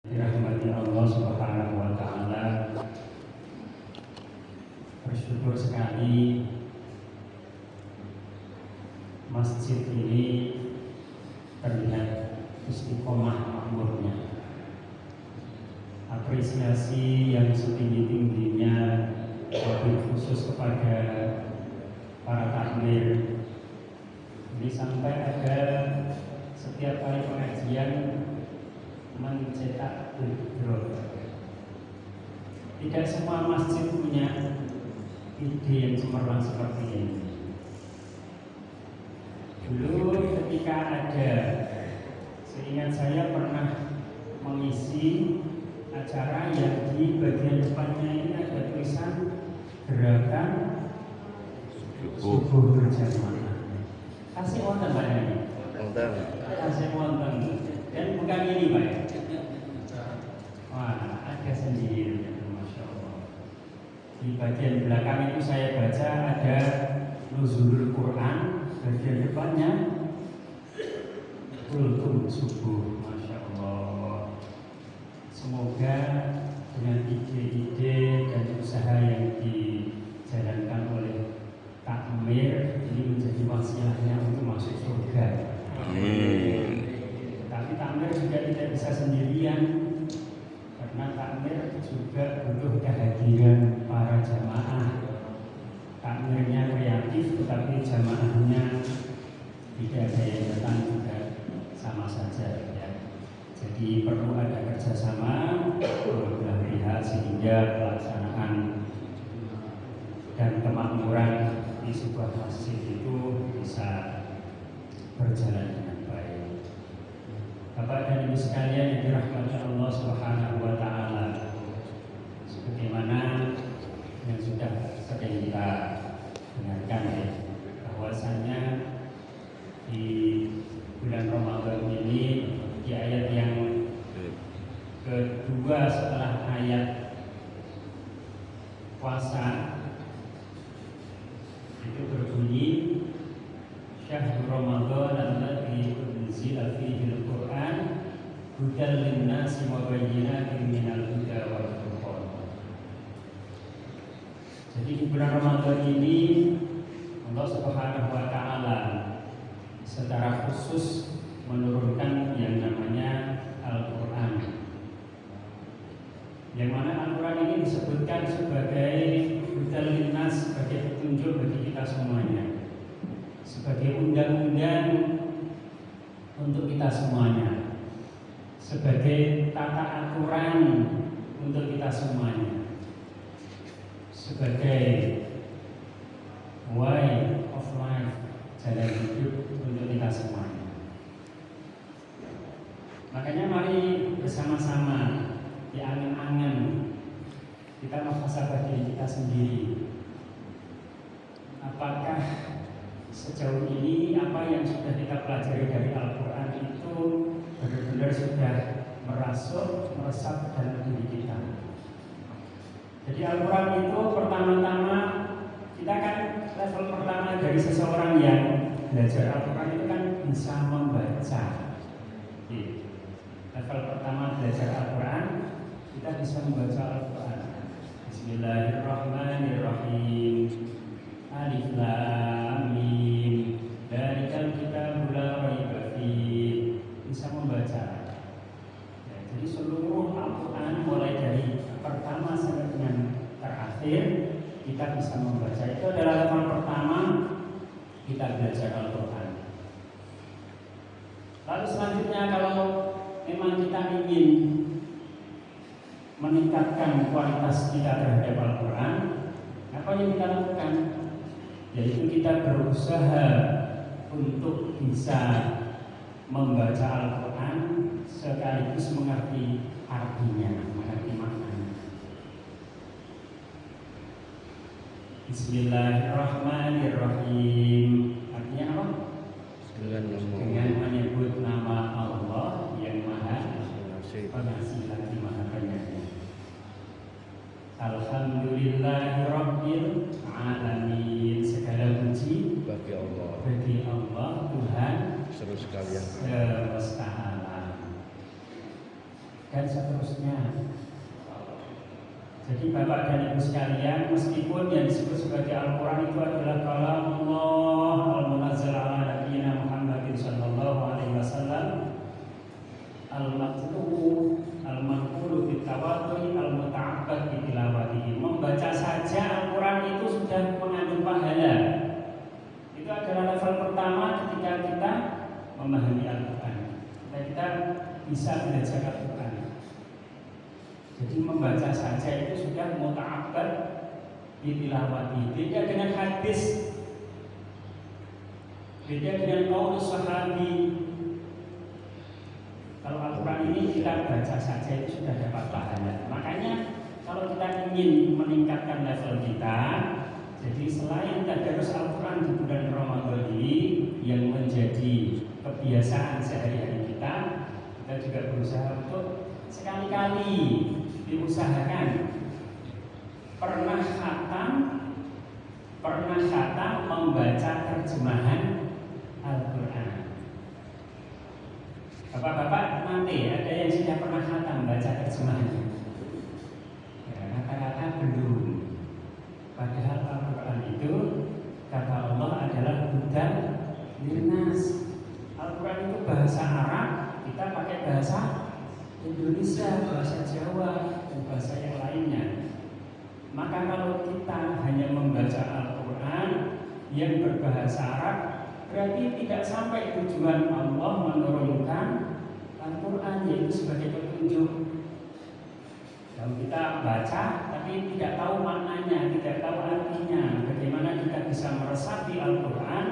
Dirahmati Allah Subhanahu wa taala. Bersyukur sekali masjid ini terlihat istiqomah makmurnya. Apresiasi yang setinggi-tingginya wabil khusus kepada para takmir. Ini sampai ada setiap kali pengajian mencetak backdrop. Tidak semua masjid punya ide yang cemerlang seperti ini. Dulu ketika ada, seingat saya pernah mengisi acara yang di bagian depannya ini ada tulisan gerakan subuh berjamaah. Kasih wonten Pak ini. Kasih wonten. Dan bukan ini Pak. Wah, ada sendiri, Masya Allah. Di bagian belakang itu saya baca ada nuzulul Quran, bagian depannya kultum subuh, Masya Allah. Semoga dengan ide-ide dan usaha yang dijalankan oleh takmir ini menjadi wasilahnya untuk masuk surga. Amin. Tapi takmir juga tidak bisa sendirian, karena takmir juga butuh kehadiran para jamaah. Takmirnya kreatif, tetapi jamaahnya tidak ada yang datang juga sama saja. Ya. Jadi perlu ada kerjasama belah pihak sehingga pelaksanaan dan kemakmuran di sebuah masjid itu bisa berjalan dengan baik. Bapak dan Ibu sekalian yang dirahmati Allah Subhanahu wa taala, sebagaimana yang sudah sering kita dengarkan ya, bahwasanya di bulan Ramadan ini di ayat yang kedua setelah ayat puasa itu berbunyi Syahrul Ramadan alladzi unzila fihi al-Qur'an hudan lin-nasi wa bayyinatin minal huda wal furqan. Jadi di bulan Ramadan ini Allah Subhanahu wa taala secara khusus menurunkan yang namanya Al-Qur'an. Yang mana Al-Qur'an ini disebutkan sebagai hudan lin-nas, sebagai petunjuk bagi kita semuanya, sebagai undang-undang untuk kita semuanya, sebagai tata aturan untuk kita semuanya, sebagai way of life, jalan hidup untuk kita semuanya. Makanya mari bersama-sama di angan-angan kita muhasabah diri kita sendiri. Apakah sejauh ini apa yang sudah kita pelajari dari Al-Quran itu benar-benar sudah meresap dalam diri kita? Jadi Al-Quran itu pertama-tama kita kan level pertama dari seseorang yang belajar Al-Quran itu kan bisa membaca. Level pertama belajar Al-Quran kita bisa membaca Al-Quran. Bismillahirrahmanirrahim. Alif Lam Mim. Dzalikal kitabul la raiba fihi. Bisa membaca. Ya, jadi seluruh Al-Quran mulai dari pertama sampai dengan terakhir kita bisa membaca. Itu adalah level pertama kita belajar Al-Quran. Lalu selanjutnya kalau memang kita ingin meningkatkan kualitas kita terhadap Al-Quran, apa yang kita lakukan? Yaitu kita berusaha untuk bisa membaca Al-Quran sekaligus mengerti artinya, mengerti maknanya. Bismillahirrahmanirrahim. Artinya apa? Dengan menyebut nama Allah yang Maha Pengasih lagi Maha Penyayang. Alhamdulillahirabbil alamin. Segala puji bagi Allah Tuhan seluruh sekalian semesta alam. dan seterusnya. Jadi Bapak dan Ibu sekalian, meskipun yang disebut sebagai Al-Quran itu adalah kalamullah al-munazzal ala nabiyina Muhammadin sallallahu alaihi wasallam, al-matlu al-manqulu bitawadhi al-muta'abbad bitilawatihi. Membaca saja Al-Quran itu sudah mengandung pahala. Itu adalah level pertama ketika kita memahami Al-Quran. Kita bisa belajar Al-Quran. Jadi membaca saja itu sudah muta'abbad bitilawati. Beda dengan hadis, beda dengan qaul sahabi. Kalau Al-Quran ini kita baca saja itu sudah dapat pahala. Makanya kalau kita ingin meningkatkan level kita, jadi selain tadarus Al-Quran di bulan Ramadan ini yang menjadi kebiasaan sehari-hari kita juga berusaha untuk sekali-kali diusahakan pernah khatam membaca terjemahan Al-Quran. Bapak-bapak nanti ada yang sudah pernah khatam baca terjemahannya? Ya, rata-rata belum. Padahal Al-Quran itu kata Allah adalah hudan linnas. Al-Quran itu bahasa Arab, kita pakai bahasa Indonesia, bahasa Jawa, dan bahasa yang lainnya. Maka kalau kita hanya membaca Al-Quran yang berbahasa Arab, berarti tidak sampai tujuan Allah menurunkan Al-Quran, yaitu sebagai petunjuk. Kalau kita baca tapi tidak tahu maknanya, tidak tahu artinya, bagaimana kita bisa meresapi Al-Quran,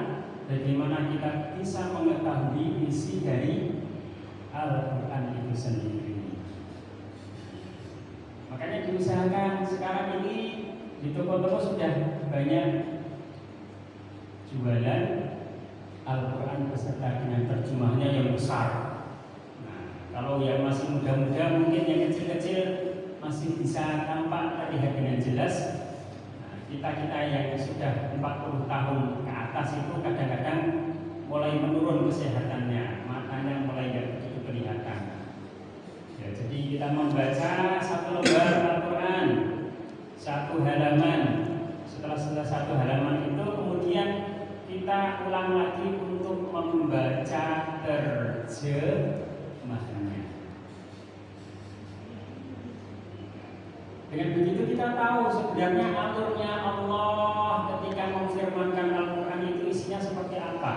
bagaimana kita bisa mengetahui isi dari Al-Quran itu sendiri. Makanya diusahakan sekarang ini di toko-toko sudah banyak jualan Al-Quran beserta dengan terjemahnya yang besar. Nah, kalau yang masih muda-muda mungkin yang kecil-kecil masih bisa tampak terlihat dengan jelas. Nah, kita yang sudah 40 tahun ke atas itu kadang-kadang mulai menurun kesehatannya, matanya mulai tidak begitu kelihatan. Ya, jadi kita membaca satu lembar Al-Quran, satu halaman. Setelah selesai satu halaman itu kemudian kita ulang lagi untuk membaca terjemahannya. Dengan begitu kita tahu sebenarnya alurnya Allah ketika memfirmankan Al-Quran itu isinya seperti apa.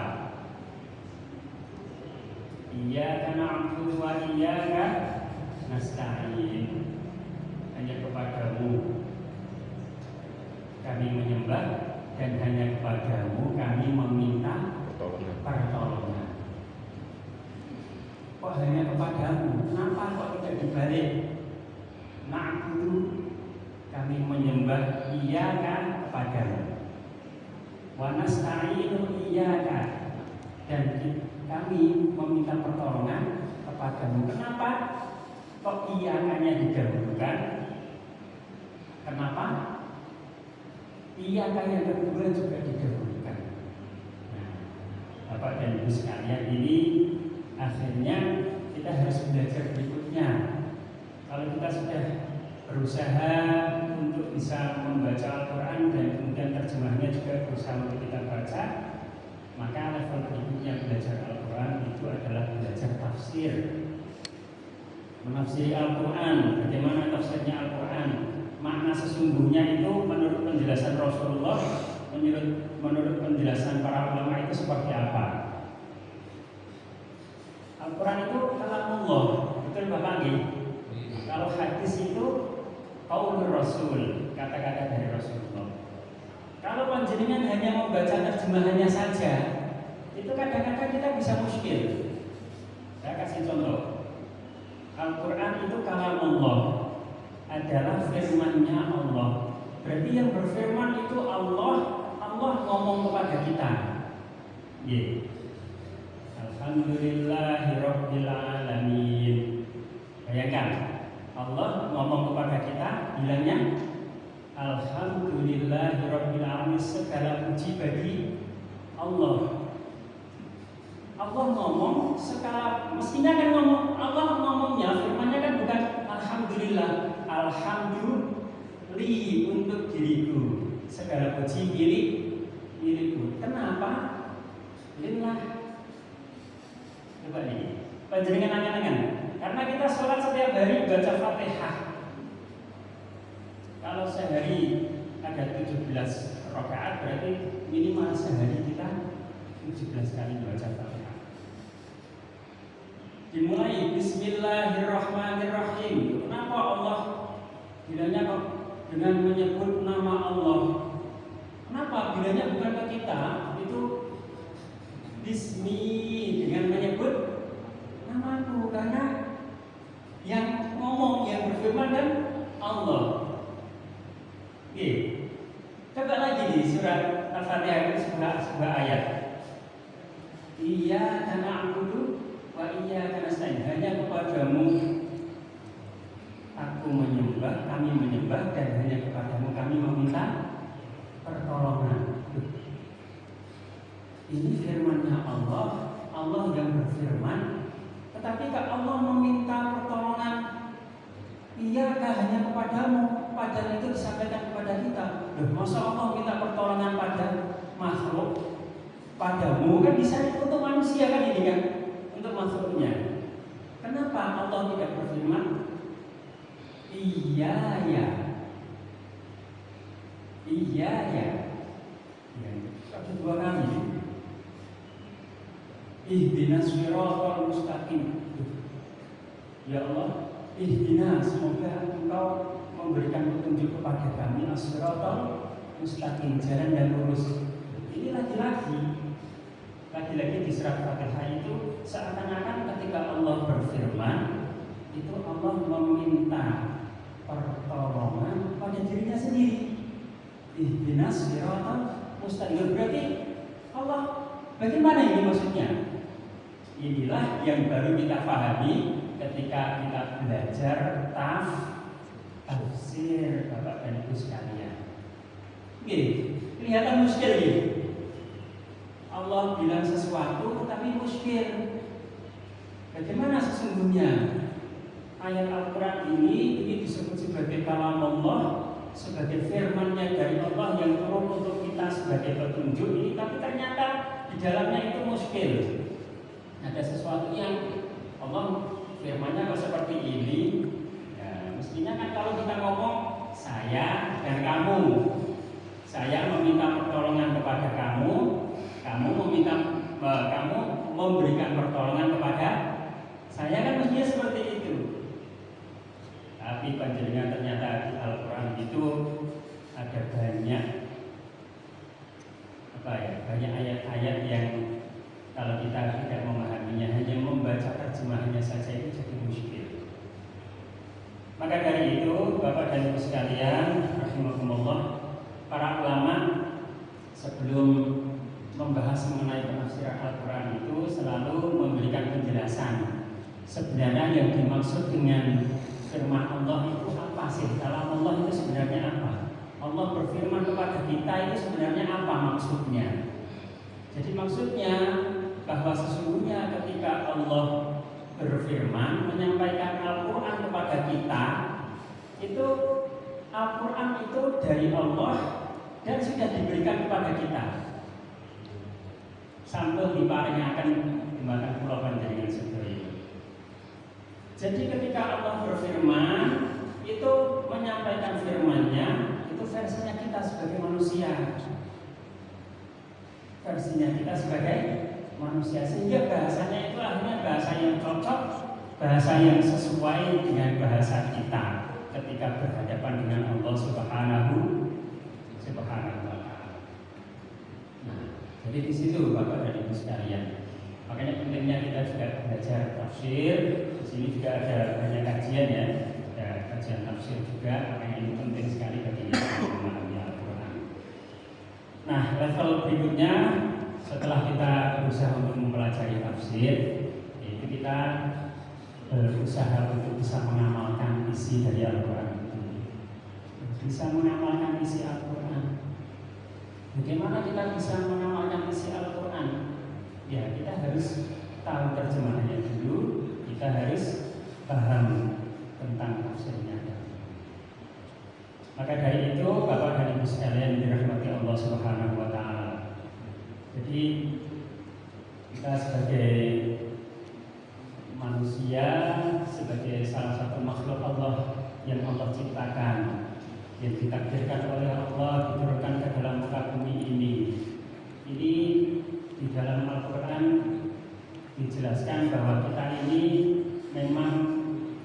Iyyaka na'budu wa iyyaka nasta'in. Hanya kepadamu kami menyembah dan hanya kepadamu kami meminta pertolongan. Kok hanya kepadamu? Kenapa kok tidak dibalik? Na'budu, kami menyembah iyyaka kepadamu. Wa nasta'inu iyyaka, dan kami meminta pertolongan kepadamu. Kenapa kok iyyakanya didahulukan? Kenapa iyyaka yang kedua juga didahulukan? Nah, Bapak dan Ibu sekalian, ini akhirnya kita harus belajar berikutnya. Kalau kita sudah berusaha untuk bisa membaca Al-Quran dan kemudian terjemahnya juga berusaha untuk kita baca, maka level berikutnya belajar Al-Quran itu adalah belajar tafsir, menafsiri Al-Quran. Bagaimana tafsirnya Al-Quran, makna sesungguhnya itu menurut penjelasan Rasulullah, menurut penjelasan para ulama itu seperti apa. Al-Quran itu kalamullah, betul Bapak nggih? Kalau hadis itu qaulur Rasul, kata-kata dari Rasulullah. Kalau panjenengan hanya membaca terjemahannya saja, itu kadang-kadang kita bisa muskil. Saya kasih contoh. Al-Quran itu kalamullah, adalah firman-Nya Allah. Berarti yang berfirman itu Allah. Allah ngomong kepada kita. Yeah. Alhamdulillahirabbil alamin. Bayangkan, Allah ngomong kepada kita, bilangnya Alhamdulillahirabbil alamin, segala puji bagi Allah. Allah ngomong skala, mestinya kan ngomong, Allah ngomongnya firman-Nya kan bukan alhamdulillah, alhamdulillah untuk diriku, segala puji milikku. Kenapa? Lillah. Coba nih, panjenengan angan-angan. Karena kita sholat setiap hari baca Fatihah. Kalau sehari ada 17 rakaat, berarti minimal sehari kita 17 kali baca Fatihah. Dimulai Bismillahirrahmanirrahim. Kenapa Allah bilangnya kok dengan menyebut nama Allah? Kenapa bilangnya bukan ke kita? Itu Bismi, dengan menyebut namaku, karena yang ngomong, yang berfirman kan Allah. Oke, coba lagi di surat Al-Fatihah itu sebuah ayat. Iyyaka na'budu wa iyyaka nasta'in. Hanya kepadamu aku menyembah, kami menyembah, dan hanya kepadamu kami meminta pertolongan. Ini firman-Nya Allah, Allah yang berfirman. Tetapi kalau Allah meminta pertolongan, iyakah hanya kepadamu, padahal itu disampaikan kepada kita. Loh, masa Allah minta pertolongan pada makhluk? Padamu kan bisa untuk manusia kan ini kan, untuk makhluknya. Kenapa Allah tidak berfirman iya ya, ada dua kali. Ihdinas siratal mustaqim. Ya Allah, ihdinas, semoga Engkau memberikan petunjuk kepada kami as-siratal mustaqim, jalan yang lurus. Ini lagi-lagi di surat Fatihah itu seakan-akan ketika Allah berfirman itu Allah meminta pertolongan pada dirinya sendiri. Ihdinas siratal mustaqim. Berarti Allah, bagaimana ini maksudnya? Inilah yang baru kita pahami ketika kita belajar tafsir, Bapak dan Ibu sekalian. Oke, kelihatan muskil ini. Allah bilang sesuatu tetapi muskil. Bagaimana sesungguhnya? Ayat Al-Quran ini disebut sebagai kalam Allah, sebagai firman-Nya dari Allah yang turun untuk kita sebagai petunjuk ini, tapi ternyata di dalamnya itu muskil. Ada sesuatu yang Allah firman-Nya kok seperti ini. Ya, mestinya kan kalau kita ngomong saya dan kamu, saya meminta pertolongan kepada kamu, kamu memberikan pertolongan kepada saya, kan mestinya seperti itu. Tapi panjenengan ternyata di Al-Quran itu ada banyak ayat-ayat yang kalau kita tidak memahaminya, hanya membaca terjemahannya saja itu jadi muskil. Maka dari itu, Bapak dan Ibu sekalian, rahimakumullah, para ulama sebelum membahas mengenai penafsiran Al-Quran itu selalu memberikan penjelasan. Sebenarnya yang dimaksud dengan firman Allah itu apa sih? Kalam Allah itu sebenarnya apa? Allah berfirman kepada kita itu sebenarnya apa maksudnya? Jadi maksudnya bahwa sesungguhnya ketika Allah berfirman menyampaikan Al-Quran kepada kita, itu Al-Quran itu dari Allah dan sudah diberikan kepada kita. Sampel diparing akan dimakan pulau panjenengan sedaya. Jadi ketika Allah berfirman itu menyampaikan firman-Nya itu versinya kita sebagai manusia. Versinya kita sebagai manusia, sehingga bahasanya itu akhirnya bahasa yang cocok, bahasa yang sesuai dengan bahasa kita ketika berhadapan dengan Allah Subhanahu wa Ta'ala. Nah, jadi di situ Bapak dan Ibu sekalian, makanya pentingnya kita juga belajar tafsir. Di sini juga ada banyak kajian ya, ada kajian tafsir juga, makanya ini penting sekali bagi kita memahami Al-Quran. Nah, level berikutnya setelah kita berusaha untuk mempelajari tafsir, yaitu kita berusaha untuk bisa mengamalkan isi dari Al-Quran itu. Bisa mengamalkan isi Al-Quran. Bagaimana kita bisa mengamalkan isi Al-Quran? Ya, kita harus tahu terjemahannya dulu, kita harus paham tentang tafsirnya. Maka dari itu, Bapak dan Ibu sekalian dirahmati Allah Subhanahu wa taala. Jadi kita sebagai manusia, sebagai salah satu makhluk Allah yang Allah ciptakan, yang ditakdirkan oleh Allah diturunkan ke dalam muka bumi ini. Ini di dalam Al-Quran dijelaskan bahwa kita ini memang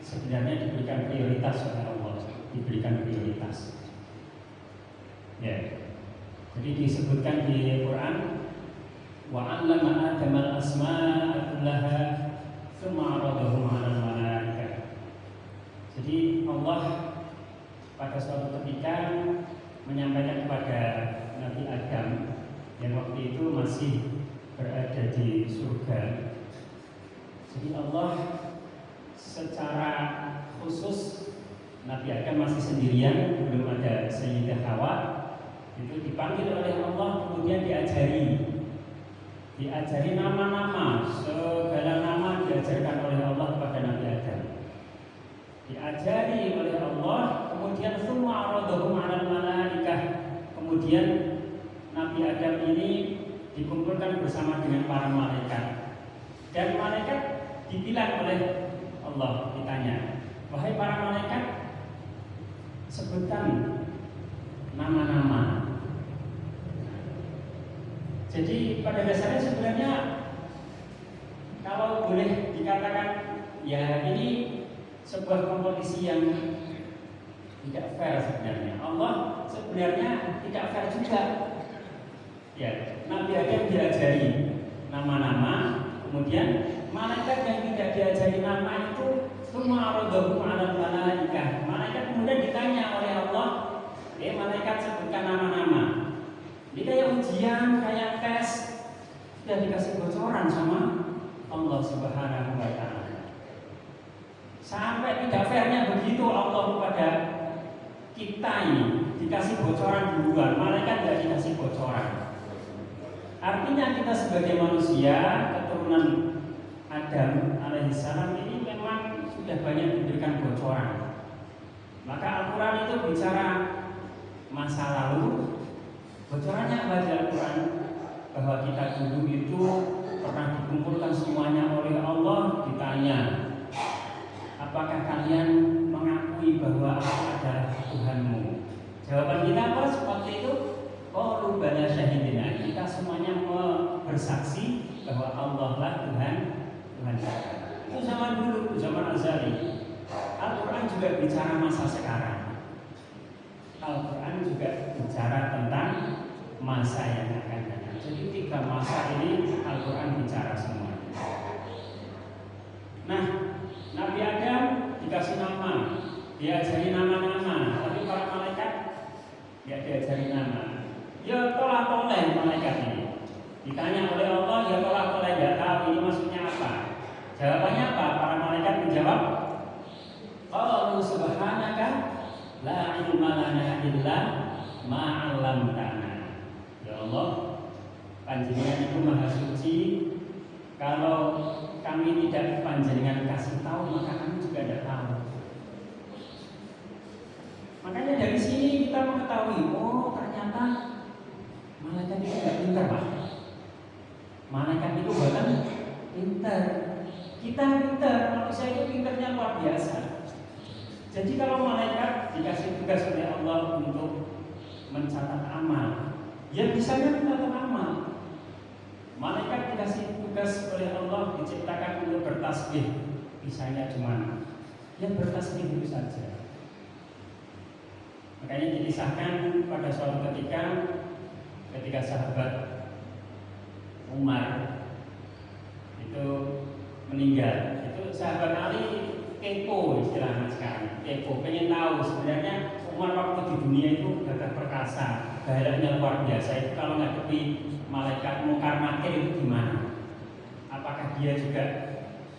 sebenarnya diberikan prioritas oleh Allah, diberikan prioritas. Ya. Jadi disebutkan di Quran, wa 'allama Adama al-asma'a kullaha tsumma 'aradahum 'alal malaikah. Jadi Allah pada suatu ketika menyampaikan kepada Nabi Adam yang waktu itu masih berada di surga. Jadi Allah secara khusus, Nabi Adam masih sendirian, belum ada Sayyidah Hawa, itu dipanggil oleh Allah, kemudian diajari nama-nama, segala nama diajarkan oleh Allah kepada Nabi Adam. Diajari oleh Allah, kemudian semua aradhum 'alal malaikah. Kemudian Nabi Adam ini dikumpulkan bersama dengan para malaikat. Dan malaikat dibilang oleh Allah, ditanya, wahai para malaikat, sebutkan nama-nama. Jadi pada dasarnya sebenarnya kalau boleh dikatakan, ya ini sebuah kompetisi yang tidak fair sebenarnya. Allah sebenarnya tidak fair juga. Ya, Nabi Adam diajari nama-nama, kemudian malaikat yang tidak diajari nama itu semua aradhum 'alal malaikah. Malaikat kemudian ditanya oleh Allah, malaikat sebutkan nama-nama. Ini kayak ujian, kayak tes, sudah dikasih bocoran sama Allah Subhanahu wa taala. Sampai tidak fairnya begitu Allah kepada kita ini, dikasih bocoran duluan, malaikat tidak dikasih bocoran. Artinya kita sebagai manusia keturunan Adam alaihissalam ini memang sudah banyak diberikan bocoran. Maka Al-Quran itu bicara masa lalu. Bocorannya apa di Al-Quran? Bahwa kita dulu itu pernah dikumpulkan semuanya oleh Allah, ditanya, apakah kalian mengakui bahwa aku adalah Tuhanmu? Jawaban kita apa? Seperti itu. Qalu bala syahidina. Kita semuanya bersaksi bahwa Allah lah Tuhan kita. Itu zaman dulu, zaman azali. Al-Quran juga bicara masa sekarang. Al-Quran juga bicara tentang masa yang akan datang. Jadi 3 masa ini Al-Quran bicara semua. Nah, Nabi Adam dikasih nama, diajari nama-nama, tapi para malaikat ya diajari nama. Ya tolak-tolak malaikat ini. Ditanya oleh Allah, ya tolak-tolak, tidak tahu ini maksudnya apa. Jawabannya apa? Para malaikat menjawab, qalu subhanaka la ilma lana illa ma 'allamtana. Ya Allah, Panjenengan itu maha suci. Kalau kami tidak Panjenengan kasih tahu, maka kami juga tidak tahu. Makanya dari sini kita mengetahui, oh ternyata malaikat itu tidak pintar, Pak. Malaikat itu bahkan pintar. Kita pintar, manusia itu pintarnya luar biasa. Jadi kalau malaikat dikasih tugas oleh Allah untuk mencatat amal, ya bisanya mencatat amal. Malaikat dikasih tugas oleh Allah diciptakan untuk bertasbih, bisanya cuma ya bertasbih itu saja. Makanya dikisahkan pada suatu ketika sahabat Umar itu meninggal, itu sahabat Ali kepo istilahnya sekarang, kepo, pengen tahu sebenarnya Umar waktu di dunia itu gagah perkasa, gayanya luar biasa. Itu kalau ngadepi malaikat mungkar nakir itu gimana? Apakah dia juga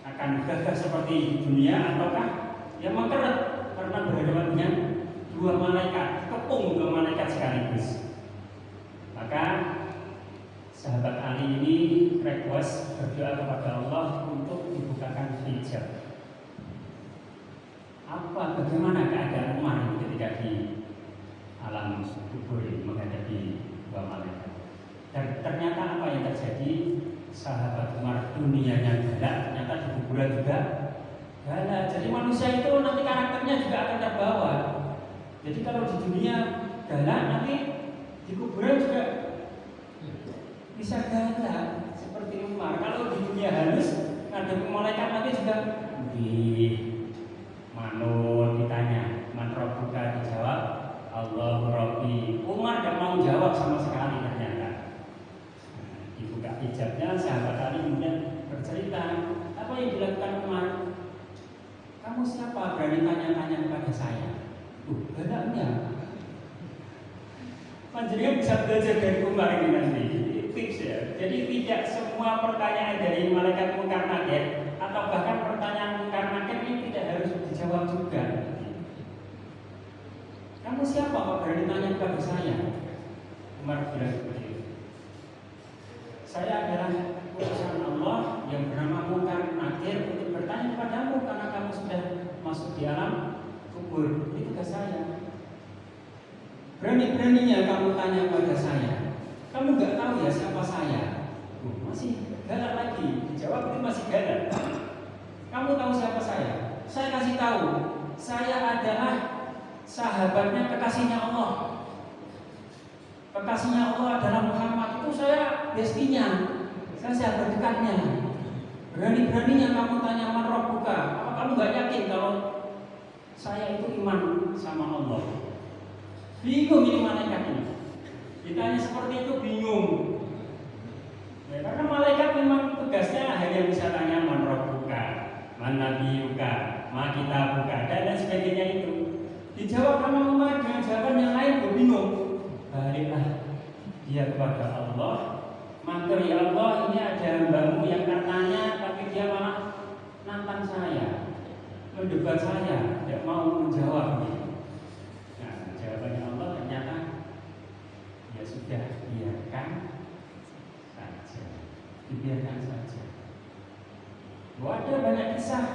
akan gagah seperti di dunia ataukah ya mengkeret karena berhadapan dengan 2 malaikat, kepung 2 malaikat sekaligus. Maka sahabat Ali ini request berdoa kepada Allah untuk dibukakan hijab. Bagaimana keadaan Umar ketika di alam kubur menghadapi dua malaikat? Dan ternyata apa yang terjadi? Sahabat Umar dunianya galak, ternyata di kuburan juga galak. Jadi manusia itu nanti karakternya juga akan terbawa. Jadi kalau di dunia galak, nanti di kuburan juga bisa galak seperti Umar. Kalau di dunia halus, ngadep malaikat nanti juga di manut ditanya, man rabbuka, dijawab Allahu Rabbi. Umar tidak mau jawab sama sekali ternyata. Dibuka hijabnya, sahabat Ali kemudian bercerita apa yang dilakukan Umar. Kamu siapa berani tanya-tanya kepada saya? Galaknya. Panjenengan bisa belajar dari Umar ini nanti. Tips ya. Jadi tidak semua pertanyaan dari malaikat mungkar nakir atau bahkan pertanyaan mungkar nakir ini tidak harus dijawab juga. Kamu siapa kok berani tanya kepada saya? Umar bilang seperti itu. Saya adalah utusan Allah yang bernama Mungkar Nakir untuk bertanya kepadamu karena kamu sudah masuk di alam kubur. Itu tugas saya. Berani-beraninya kamu tanya kepada saya. Kamu nggak tahu ya siapa saya? Masih galak lagi. Dijawab itu masih galak. Kamu tahu siapa saya? Saya kasih tahu. Saya adalah sahabatnya kekasihnya Allah. Kekasihnya Allah adalah Muhammad. Itu saya bestinya. Saya sahabat dekatnya. Berani-beraninya kamu tanya man rabbuka. Apa kamu nggak yakin kalau saya itu iman sama Allah? Bingung ini malaikat ini. Ditanya seperti itu bingung. Ya, karena malaikat memang tugasnya hanya bisa tanya man rabbuka, man nabiyuka, ma kitabuka dan lain sebagainya itu. Dijawab sama Umar dengan jawaban yang lain, bingung. Baliklah dia kepada Allah. Maka ya Allah, ini ada hambamu yang katanya, tapi dia malah nantang saya, mendebat saya, tidak mau menjawab. Nah, jawabannya Allah ternyata ya sudah, biarkan saja, dibiarkan saja. Bahwa ada banyak kisah,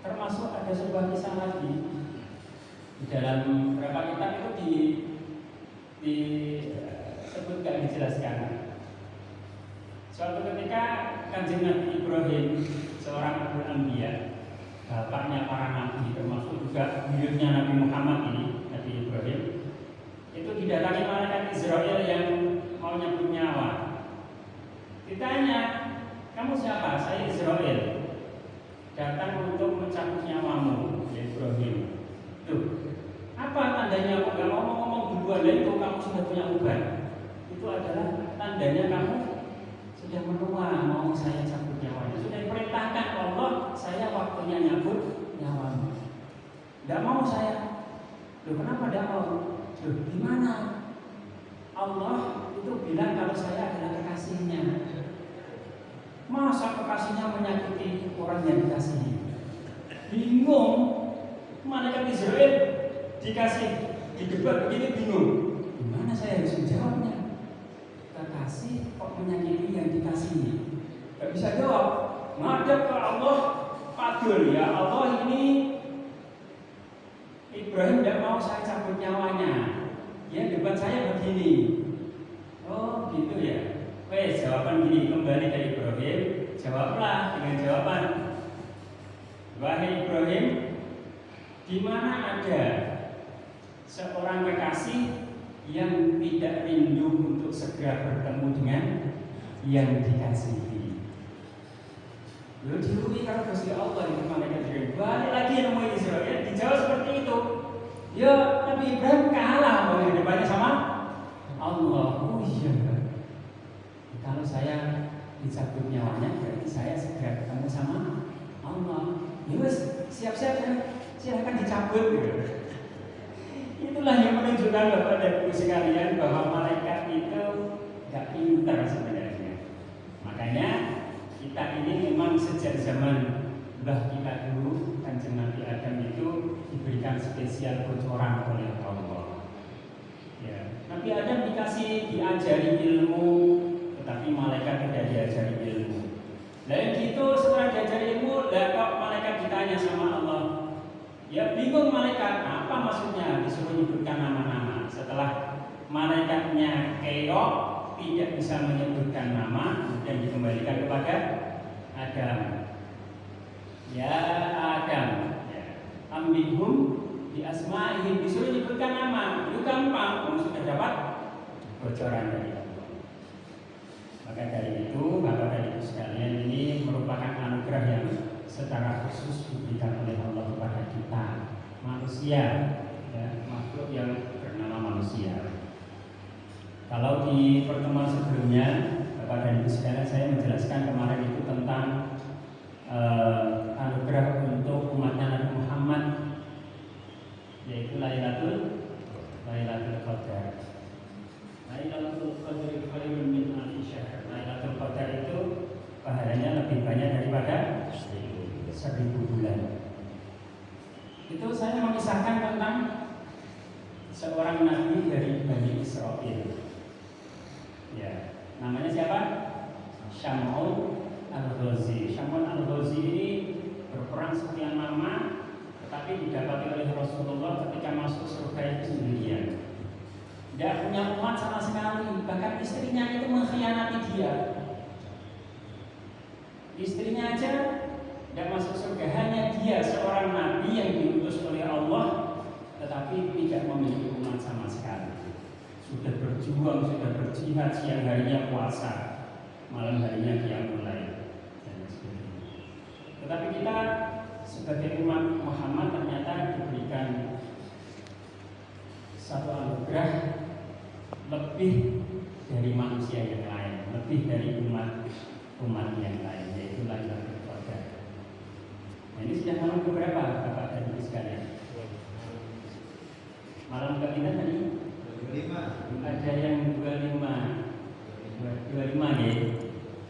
termasuk ada sebuah kisah lagi di dalam beberapa kitab itu disebutkan, dijelaskan. Suatu ketika Kanjeng Nabi Ibrahim, seorang Abul Anbiya, bapaknya para nabi, termasuk juga buyutnya Nabi Muhammad ini, Nabi Ibrahim, itu didatangi malaikat Israel yang mau nyabut nyawa. Ditanya, kamu siapa? Saya Israel, datang untuk mencabut nyawamu, ya Ibrahim. Tuh, apa tandanya? Aku gak mau ngomong duluan, dan itu kamu sudah punya uban. Itu adalah tandanya kamu sudah menua, mau saya cabut nyawanya. Sudah diperintahkan Allah, saya waktunya nyabut nyawamu. Tidak mau saya. Loh, kenapa tidak mau? Loh, gimana? Allah itu bilang kalau saya adalah kekasihnya. Masa kekasihnya menyakiti orang yang dikasihi? Bingung. Malaikat Israel dikasih didebat begini, bingung. Gimana saya harus menjawabnya? Kekasih kok menyakiti yang dikasihi? Gak bisa jawab. Ngadep ke Allah, padul ya Allah, ini Ibrahim tidak mau saya cabut nyawanya. Ya, debat saya begini. Oh gitu ya. Wes, jawaban gini, kembali ke Ibrahim. Jawablah dengan jawaban, wahai Ibrahim, di mana ada seorang kekasih yang tidak rindu untuk segera bertemu dengan yang dikasihi? Lalu dirugi karena Gusti Allah itu malaikat Jibril. Balik lagi nemu Israel, dijawab seperti itu. Ya, Nabi Ibrahim kalah oleh depannya sama Allah. Oh iya. Kalau saya dicabut nyawanya, berarti saya segera ketemu sama Allah. Ya wes, siap-siap ya. Silahkan dicabut gitu. Itulah yang menunjukkan Bapak dan Ibu sekalian bahwa malaikat itu gak pintar sebenarnya. Makanya kita ini memang sejak zaman Mbah kita dulu, Kanjeng Nabi Adam itu diberikan spesial bocoran oleh Allah. Ya, Nabi Adam diajari ilmu, tetapi tapi malaikat tidak diajari ilmu. Dan gitu setelah diajari ilmu, kok malaikat ditanya sama Allah, ya bingung malaikat, apa maksudnya disuruh menyebutkan nama-nama. Setelah malaikatnya keok, tidak bisa menyebutkan nama, kemudian dikembalikan kepada Adam. Ya Adam, ya. Ambihum di asma'ihim, disuruh menyebutkan nama, itu gampang, sudah dapat bocoran dari Allah. Maka dari itu, Bapak dan Ibu sekalian, ini merupakan anugerah yang secara khusus diberikan oleh Allah kepada kita, manusia, ya, makhluk yang bernama manusia. Kalau di pertemuan sebelumnya, Bapak dan Ibu sekalian, saya menjelaskan kemarin itu tentang anugerah untuk umatnya Nabi Muhammad, yaitu Lailatul Qadar. Lailatul Qadar khairun min alfi syahr. Lailatul Qadar itu pahalanya lebih banyak daripada 1000 bulan. Itu saya mengisahkan tentang seorang nabi dari Bani Israel. Ya, namanya siapa? Syam'un al-Ghazi. Syam'un al-Ghazi ini berperang sekian lama, tetapi didapati oleh Rasulullah ketika masuk surga itu sendirian. Tidak punya umat sama sekali, bahkan istrinya itu mengkhianati dia. Istrinya aja tidak masuk surga, hanya dia seorang nabi yang diutus oleh Allah, tetapi tidak memiliki umat sama sekali. Sudah berjuang, sudah berjihad, siang harinya puasa, malam harinya qiyamul lail, dan sebagainya. Tetapi kita sebagai umat Muhammad ternyata diberikan satu anugerah lebih dari manusia yang lain, lebih dari umat yang lain, yaitu Lailatul Qadar. Nah, ini sudah malam keberapa, Bapak dan Ibu sekalian? Malam keberapa tadi? 25. Ada yang 25 ya.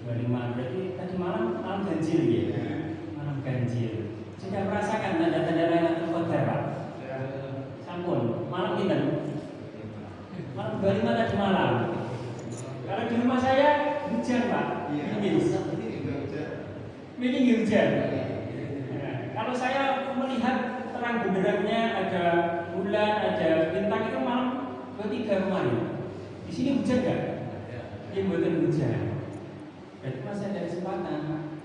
25 berarti tadi malam ganjil ya. Malam ganjil. Sudah merasakan tanda-tanda Lailatul Qadar, Pak? Sampun. Malam kita. Malam 25 tadi malam. Kalau di rumah saya hujan, Pak. Ini hujan. Nah, kalau saya melihat terang benderangnya ada bulan, ada bintang itu malam 23 kemarin. Di sini hujan nggak? Ini bukan hujan. Jadi masih ada kesempatan.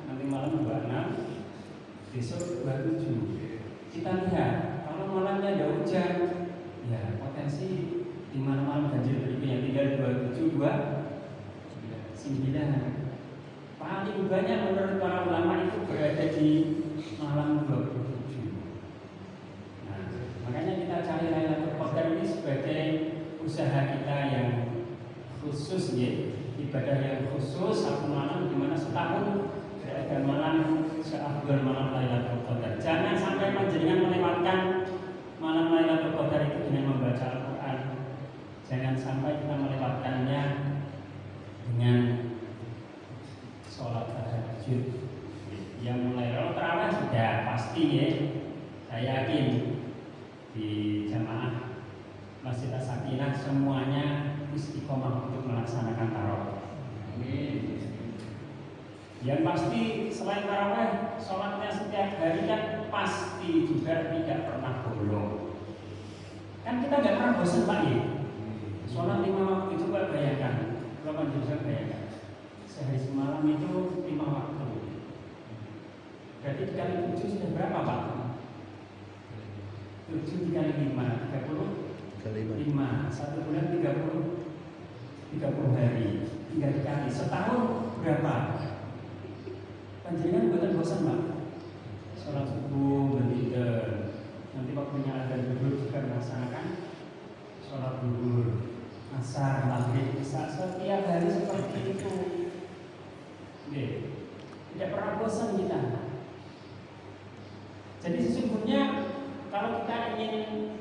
Nanti malam 26, besok 27. Kita lihat kalau malamnya ada hujan, ya potensi di malam-malam ganjil berikutnya tinggal 27, 29. Paling banyak menurut para ulama itu berada di malam 27. Nah, makanya kita cari Lailatul Qadar ini sebagai usaha kita yang khusus, ya, ibadah yang khusus satu malam di mana setahun ada malam seafdal malam Lailatul Qadar. Jangan sampai panjenengan melewatkan malam Lailatul Qadar itu dengan membaca Al-Quran. Jangan sampai kita melewatkannya dengan sholat tahajud. Yang mulai tarawih sudah pasti, ya. Saya yakin di jamaah Masjid As-Sakinah semuanya istiqomah untuk melaksanakan tarawih. Amin. Yang pasti selain tarawih, sholatnya setiap hari kan pasti juga tidak pernah bolong. Kan kita nggak pernah bosan, Pak, ya. Sholat 5 waktu, coba bayangkan, kalau bisa bayangkan sehari semalam itu 5 waktu. Berarti dikali 7 sudah berapa, Pak? 7 dikali 5, 35. 1 bulan 30 hari. Tinggal dikali setahun berapa? Panjenengan bukan bosan, Pak. Sholat subuh berzikir, nanti waktunya azan dulu juga melaksanakan sholat zuhur, asar, maghrib, isya, setiap hari seperti itu. Oke. Tidak pernah bosan kita. Jadi sesungguhnya kalau kita ingin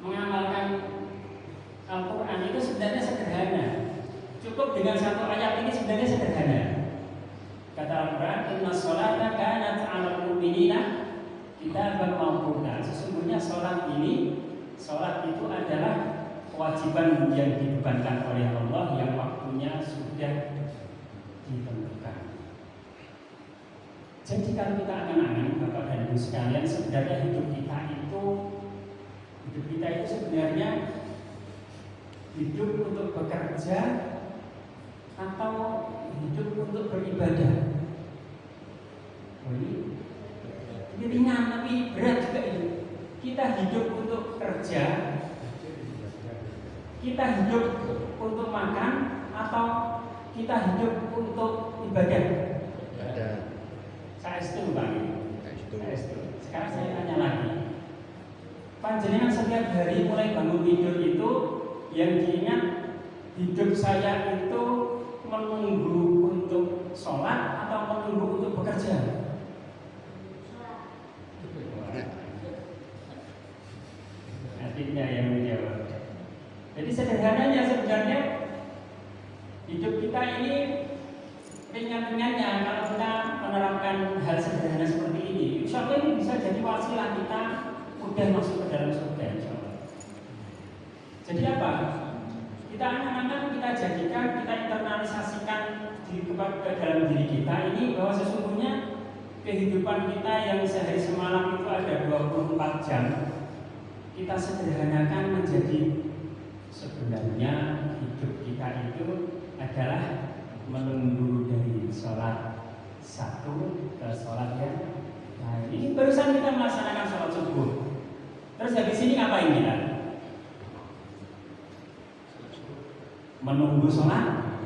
mengamalkan Al-Quran itu sebenarnya sederhana. Cukup dengan satu ayat ini sebenarnya sederhana. Kata Al-Quran, inna sholata kanat 'alal mu'minina kitaban mawquta. Sesungguhnya sholat itu adalah kewajiban yang dibebankan oleh Allah yang waktunya sudah ditentukan. Jadi kalau kita angan-angan Bapak dan Ibu sekalian, sebenarnya hidup kita itu sebenarnya hidup untuk bekerja atau hidup untuk beribadah. Ini ringan tapi berat juga ini. Kita hidup untuk kerja, kita hidup untuk makan, atau kita hidup untuk ibadah. Saya setuju Pak. Sekarang saya tanya lagi. Panjenengan setiap hari mulai bangun tidur itu yang diingat hidup saya itu menunggu untuk sholat atau menunggu untuk bekerja? Adiknya yang menjawab. Jadi sederhananya sebenarnya hidup kita ini ringan-ringannya kalau kita menerapkan hal sederhana seperti ini, insya Allah ini bisa jadi wasilah kita udah masuk ke dalam surga, insya Allah. Jadi apa? Kita angan-angan, kita jadikan, kita internalisasikan ke dalam diri kita ini bahwa sesungguhnya kehidupan kita yang sehari semalam itu ada 24 jam. Kita sederhanakan menjadi sebenarnya hidup kita itu adalah menunggu dari sholat satu ke sholat yang lain. Ini barusan kita melaksanakan sholat subuh. Terus habis ini ngapain kita? Menunggu sholat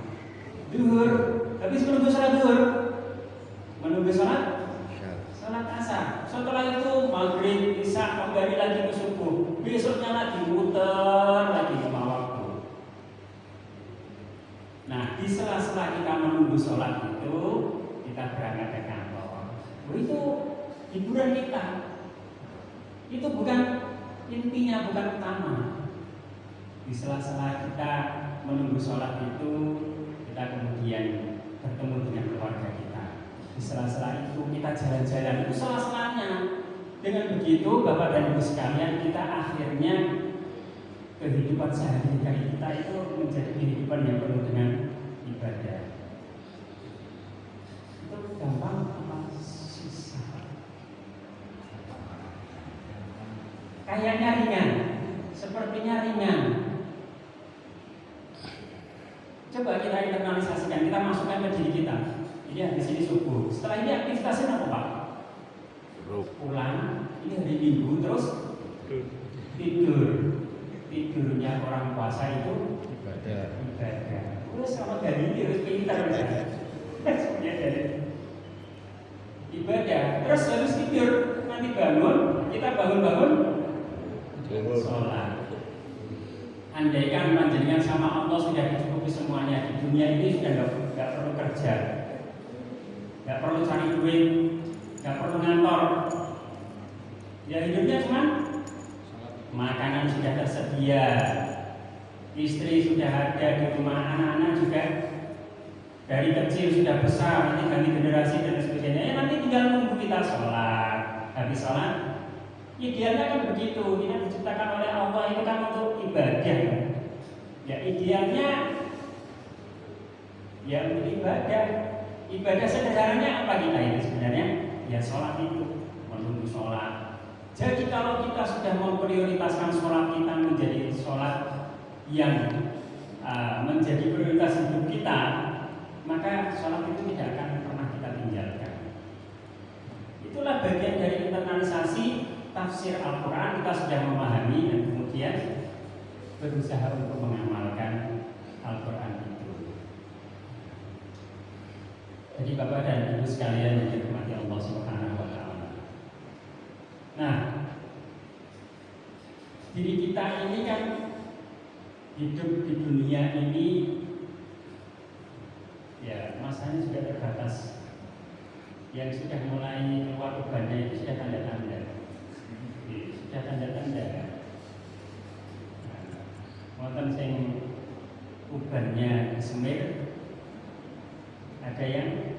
duhur. Habis menunggu sholat duhur, menunggu sholat asar. Setelah itu maghrib, isya, kembali lagi ke subuh. Besoknya lagi muter lagi lima waktu. Nah, di sela-sela kita menunggu sholat itu, kita berangkat ke kantor. Itu hiburan kita. Itu bukan intinya, bukan utama. Di sela-sela kita menunggu sholat itu, kita kemudian bertemu dengan keluarga kita. Di sela-sela itu kita jalan-jalan, itu sela-selanya. Dengan begitu Bapak dan Ibu sekalian, kita akhirnya kehidupan sehari-hari kita itu menjadi kehidupan yang penuh dengan ibadah. Itu gampang apa susah? Kayaknya ringan, sepertinya ringan. Coba kita internalisasikan, kita masukkan ke diri kita. Ini di sini subuh. Setelah ini aktivitasnya apa Pak? Pulang. Ini hari Minggu terus tidur. Tidurnya orang puasa itu ibadah. Terus sama dari ini harus pintar sebenarnya dari ibadah. Terus harus tidur. Nanti bangun, kita bangun sholat. Andaikan panjenengan sama Allah sudah dicukupi semuanya di dunia ini, sudah nggak perlu kerja, nggak perlu cari duit, nggak perlu ngantor. Ya hidupnya cuma makanan sudah tersedia, istri sudah ada di rumah, anak-anak juga dari kecil sudah besar, nanti ganti generasi dan sebagainya. Ya, nanti tinggal nunggu kita sholat. Habis sholat, idealnya kan begitu. Kita diciptakan oleh Allah itu kan untuk ibadah. Ya idealnya ya untuk ibadah. Ibadah sederhananya apa kita ini sebenarnya? Ya sholat itu, menunggu sholat. Jadi kalau kita sudah memprioritaskan sholat kita menjadi sholat yang menjadi prioritas hidup kita, maka sholat itu tidak akan pernah kita tinggalkan. Itulah bagian dari internalisasi tafsir Al-Quran. Kita sudah memahami dan kemudian berusaha untuk mengamalkan Al-Quran itu. Jadi Bapak dan Ibu sekalian yang dirahmati Allah Subhanahu wa Ta'ala. Nah, diri kita ini kan hidup di dunia ini ya masanya sudah terbatas. Yang sudah mulai keluar bebannya itu sudah tanda-tanda. Sudah tanda-tanda. Wonten sing ubannya disemir, ada yang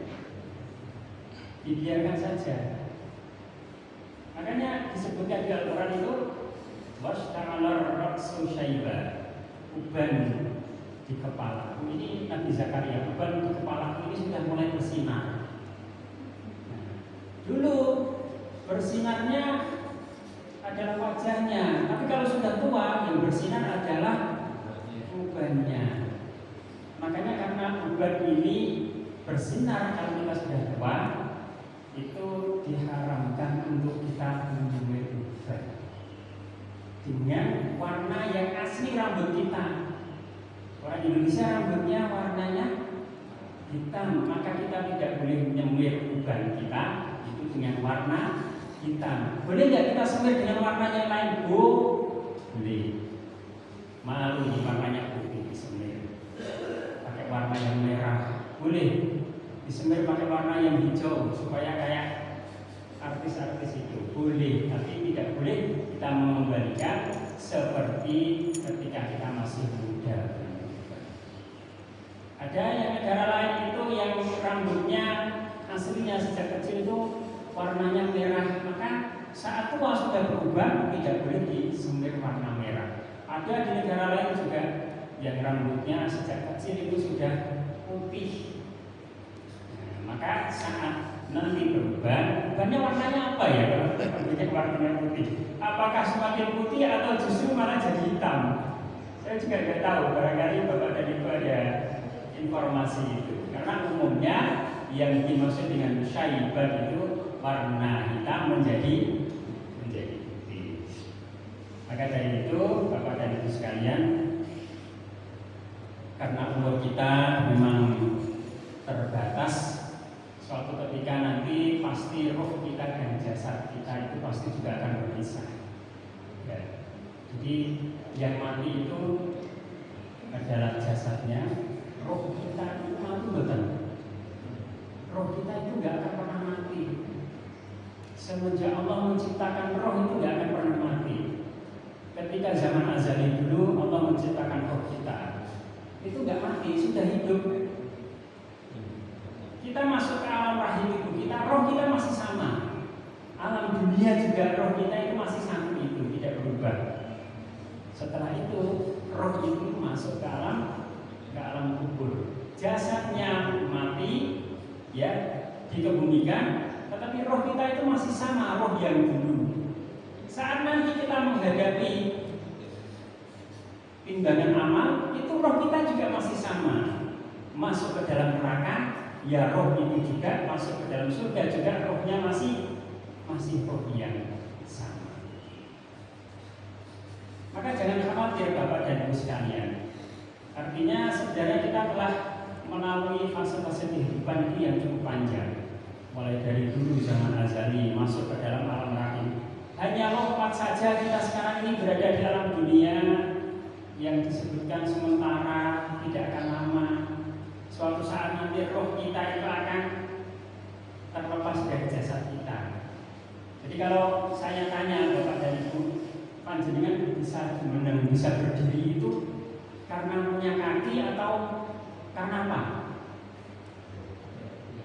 dibiarkan saja. Makanya disebutkan di Al-Quran itu washtamalar raqsu syaiba, uban di kepala. Ini Nabi Zakaria, uban di kepala ini sudah mulai bersinar. Nah, dulu bersinarnya adalah wajahnya, tapi kalau sudah tua yang bersinar adalah ubannya. Makanya karena uban ini bersinar kalau kita sudah tua, itu diharamkan untuk kita menyemir uban dengan warna yang asli rambut kita. Orang Indonesia rambutnya warnanya hitam, maka kita tidak boleh menyemir uban kita itu dengan warna hitam. Boleh nggak kita semir dengan warna yang lain, Bu? Boleh. Malu di warnanya putih disemir. Pakai warna yang merah, boleh. Disemir pakai warna yang hijau supaya kayak artis-artis itu, boleh. Tapi tidak boleh kita mengembalikan seperti ketika kita masih muda. Ada yang negara lain itu yang rambutnya aslinya sejak kecil itu warnanya merah, maka saat tua sudah berubah tidak boleh disemir warna merah. Ada di negara lain juga yang rambutnya sejak kecil itu sudah putih. Nah, maka saat nanti berubah, ubannya warnanya apa ya? Kalau rambutnya warnanya putih, apakah semakin putih atau justru malah jadi hitam? Saya juga nggak tahu. Barangkali Bapak dan Ibu ada informasi itu. Karena umumnya yang dimaksud dengan syaiban itu warna hitam menjadi putih. Maka dari itu Bapak dan Ibu sekalian, karena umur kita memang terbatas, suatu ketika nanti pasti roh kita dan jasad kita itu pasti juga akan berpisah. Ya. Jadi yang mati itu adalah jasadnya, roh kita itu mati betul. Roh kita itu nggak akan pernah mati. Semenjak Allah menciptakan roh itu nggak akan pernah mati. Ketika zaman azali dulu Allah menciptakan roh kita, itu nggak mati, sudah hidup. Kita masuk ke alam rahim ibu kita, roh kita masih sama. Alam dunia juga roh kita itu masih sama, itu tidak berubah. Setelah itu roh itu masuk ke alam kubur. Jasadnya mati, ya, dikebumikan, tetapi roh kita itu masih sama, roh yang dulu. Saat nanti kita menghadapi timbangan amal, itu roh kita juga masih sama. Masuk ke dalam neraka, ya roh itu juga masuk ke dalam surga juga, rohnya masih roh yang sama. Maka jangan khawatir Bapak dan Ibu sekalian. Artinya sebenarnya kita telah melalui fase-fase kehidupan itu yang cukup panjang. Mulai dari dulu zaman azali masuk ke dalam alam rahim. Hanya lompat saja kita sekarang ini berada di alam dunia yang disebutkan sementara, tidak akan lama. Suatu saat nanti roh kita itu akan terlepas dari jasad kita. Jadi kalau saya tanya Bapak dan Ibu, panjenengan bisa berdiri itu karena punya kaki atau karena apa?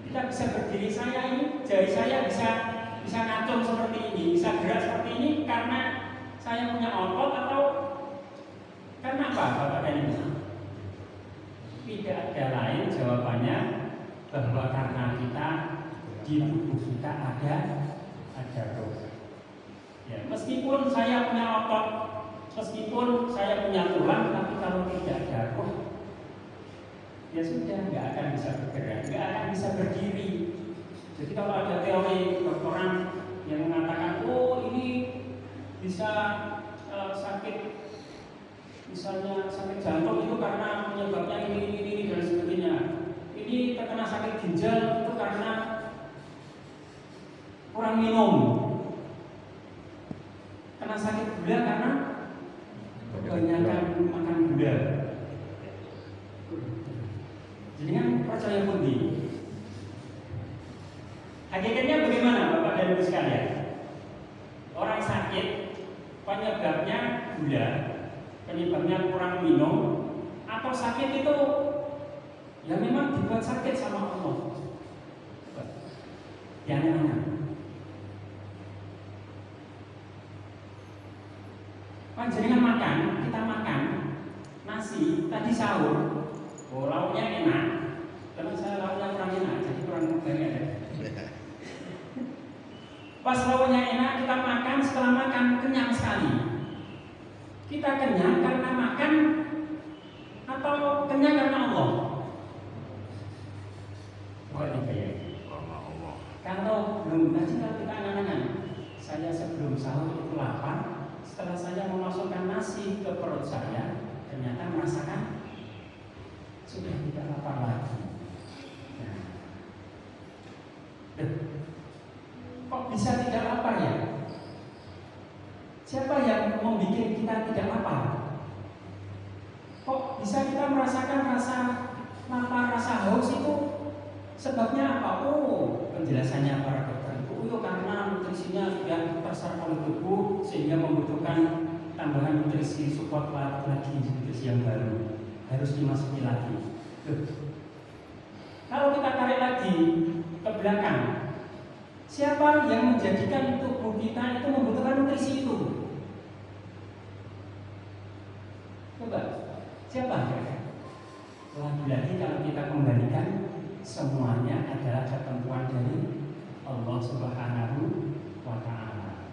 Kita bisa berdiri, saya ini jari saya bisa ngacung seperti ini, bisa gerak seperti ini karena saya punya otot atau karena apa Bapak dan Ibu? Tidak ada lain jawabannya bahwa karena kita di tubuh kita ada roh. Ya, meskipun saya punya otot, meskipun saya punya tulang, tapi kalau tidak ada roh, ya sudah nggak akan bisa bergerak, nggak akan bisa berdiri. Jadi kalau ada teori dokteran yang mengatakan, oh ini bisa sakit, misalnya sakit jantung itu karena penyebabnya ini dan sebagainya. Ini terkena sakit ginjal itu karena kurang minum. Kena sakit gula karena kebanyakan makan gula. Jadi kan percaya pundi. Hakikatnya bagaimana Bapak dan Ibu sekalian? Orang sakit penyebabnya gula, penyebabnya kurang minum, atau sakit itu ya memang dibuat sakit sama Allah. Yang mana? Panjenengan makan, kita makan, nasi tadi sahur, oh lauknya enak, karena saya lauknya kurang enak, jadi kurang banyak ya. Pas lauknya enak kita makan, setelah makan kenyang sekali. Kita kenyang karena makan atau kenyang karena Allah? Kalau belum ngaji, kalau kita angan-angan, saya sebelum sahur itu lapar, setelah saya memasukkan nasi ke perut saya, ternyata merasakan sudah tidak lapar lagi. Nah, kok bisa tidak lapar ya? Siapa yang membuat kita tidak lapar? Kok bisa kita merasakan rasa lapar, rasa haus itu? Sebabnya apa? Oh, penjelasannya para dokter itu karena nutrisinya sudah terserap oleh tubuh sehingga membutuhkan tambahan nutrisi support lagi, nutrisi yang baru harus dimasuki lagi. Kalau kita tarik lagi ke belakang, siapa yang menjadikan tubuh kita itu membutuhkan nutrisi itu? Coba, siapa? Lagi-lagi kalau kita kembalikan, semuanya adalah ketentuan dari Allah Subhanahu wa Ta'ala.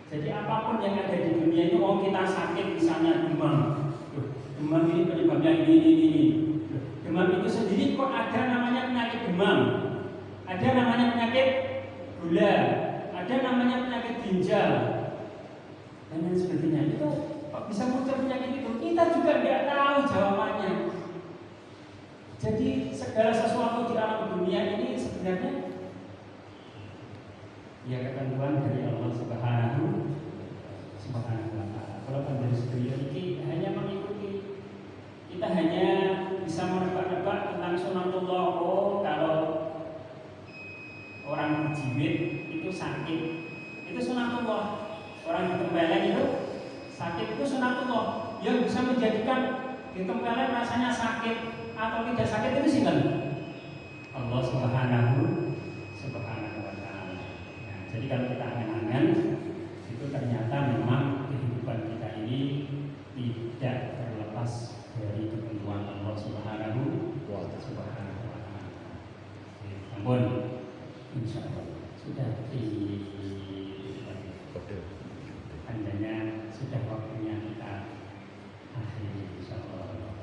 Jadi apapun yang ada di dunia itu, kalau kita sakit misalnya demam, demam ini penyebabnya ini. Demam itu sendiri kok ada namanya penyakit demam, ada namanya penyakit gula, ada namanya penyakit ginjal, dan lain sebagainya. Itu kok bisa muncul penyakit itu? Kita juga tidak tahu jawabannya. Jadi segala sesuatu di alam dunia ini sebenarnya ya ketentuan dari Allah Subhanahu wa Ta'ala. Kalau dari beliau ini hanya mengikuti, kita hanya bisa menebak-nebak tentang sunatullah. Oh, kalau orang berjibit itu sakit, itu sunatullah. Orang ditempeleng itu sakit, itu sunatullah. Yang bisa menjadikan ditempeleng rasanya sakit atau tidak sakit itu sih Allah Subhanahu wa Ta'ala. Nah, jadi kalau kita angan-angan itu ternyata memang kehidupan kita ini tidak terlepas dari ketentuan Allah Subhanahu wa Ta'ala. Namun insya Allah sudah tandanya sudah waktunya kita akhiri insya Allah.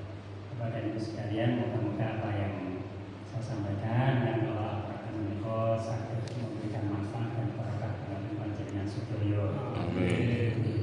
Bapak dan Ibu sekalian, moga-moga apa yang saya sampaikan dan Allah akan menikah sakit memberikan manfaat dan barakah dalam panjenengan sedaya. Amin.